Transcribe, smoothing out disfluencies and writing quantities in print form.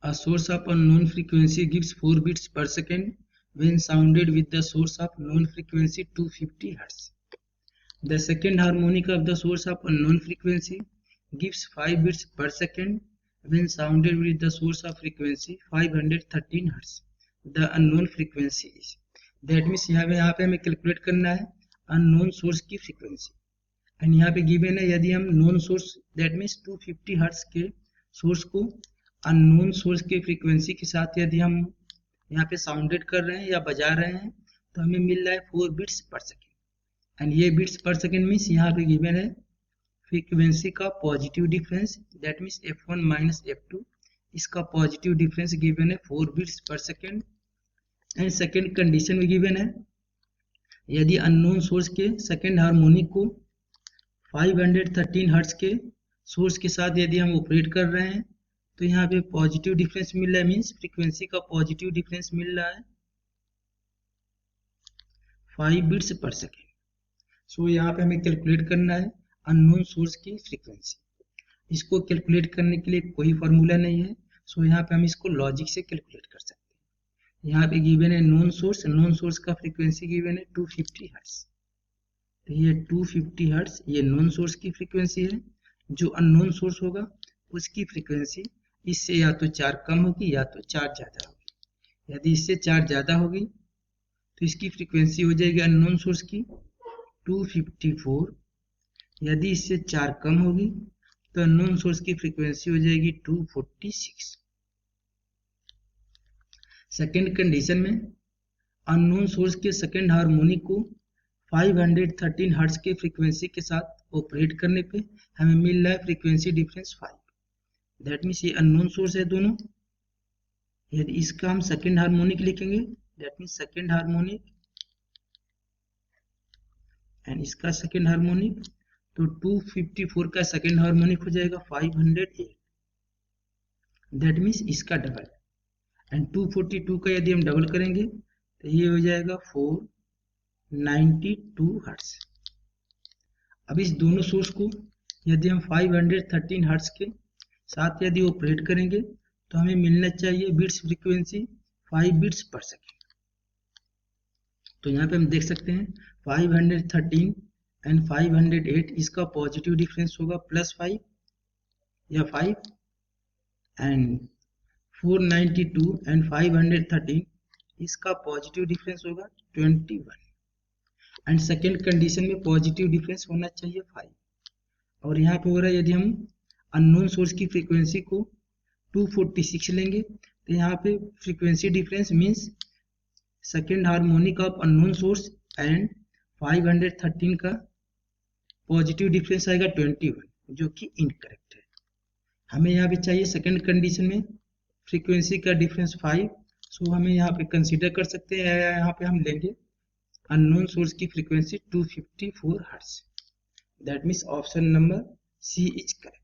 A source of unknown frequency gives 4 bits per second when sounded with the source of known frequency 250 Hz. The second harmonic of the source of unknown frequency gives 5 bits per second when sounded with the source of frequency 513 Hz. The unknown frequency is. That means यहाँ पे हमें calculate करना है unknown source की frequency and यहाँ पे given है यदि हम known source that means 250 hertz के सोर्स को अननोन सोर्स के फ्रीक्वेंसी के साथ यदि हम यहाँ पे साउंडेड कर रहे हैं या बजा रहे हैं तो हमें मिल रहा है 4 बिट्स पर सेकेंड एंड ये बिट्स पर सेकेंड मीन्स यहाँ पे गिवन है फ्रीक्वेंसी का positive difference that means f1 minus f2 इसका पॉजिटिव डिफरेंस गिवन है 4 बिट्स पर सेकेंड एंड सेकेंड कंडीशन में गिवन है यदि अननोन सोर्स के सेकेंड हार्मोनिक को 513 हर्ट्ज के सोर्स के साथ यदि हम ऑपरेट कर रहे हैं तो यहाँ पे पॉजिटिव डिफरेंस मिल रहा है मीन्स फ्रीक्वेंसी का पॉजिटिव डिफरेंस मिल रहा है 5 बिट्स पर सेकेंड। सो यहाँ पे हमें कैलकुलेट करना है अननोन सोर्स की फ्रीक्वेंसी। इसको कैलकुलेट करने के लिए कोई फॉर्मूला नहीं है, सो यहाँ पे हम इसको लॉजिक से कैलकुलेट कर सकते हैं। यहाँ पे गिवन है नोन सोर्स का फ्रीक्वेंसी गिवन है 250 हर्ट्ज। तो ये 250 हर्ट्ज ये नोन सोर्स की फ्रीक्वेंसी है। जो अननोन सोर्स होगा उसकी फ्रीक्वेंसी इससे या तो 4 कम होगी या तो 4 ज़्यादा होगी। यदि इससे 4 ज़्यादा होगी तो इसकी फ्रीक्वेंसी हो जाएगी अननोन सोर्स की 254। यदि इससे 4 कम होगी तो अननोन सोर्स की फ्रीक्वेंसी हो जाएगी 246। सेकेंड कंडीशन में अननोन सोर्स के सेकेंड हार्मोनिक को 513 हर्ट्ज के फ्रीक्वेंसी के साथ ऑपरेट करने पे हमें मिल रहा है फ्रीक्वेंसी डिफरेंस 5। दैट मीन्स ये अननोन सोर्स है दोनों। यदि इसका हम सेकेंड हार्मोनिक लिखेंगे that means second harmonic and इसका सेकेंड हार्मोनिक तो 254 का सेकेंड हार्मोनिक हो जाएगा 508। दैट मीन्स इसका डबल एंड 242 का यदि हम डबल करेंगे तो ये हो जाएगा 492 हर्ट्ज। अब इस दोनों सोर्स को यदि हम 513 हर्ट्ज के साथ यदि ऑपरेट करेंगे तो हमें मिलना चाहिए बिट्स फ्रीक्वेंसी 5 बिट्स पर सेकेंड। तो यहाँ पे हम देख सकते हैं 513 एंड 508 इसका पॉजिटिव डिफरेंस होगा +5 या 5 एंड 492 एंड 513 इसका पॉजिटिव डिफरेंस होगा 21 एंड सेकेंड कंडीशन में पॉजिटिव डिफरेंस होना चाहिए 5। और यहाँ पे हो रहा है यदि हम अननोन सोर्स की फ्रीक्वेंसी को 246 लेंगे तो यहाँ पे frequency difference means second harmonic of unknown source and 513 का पॉजिटिव डिफरेंस आएगा 21 जो कि इनकरेक्ट है। हमें यहाँ पे चाहिए सेकेंड कंडीशन में फ्रीक्वेंसी का डिफरेंस 5। सो हमें यहाँ पे कंसीडर कर सकते हैं यहाँ पे हम लेंगे अननोन सोर्स की frequency 254 hertz. That means option number C is correct.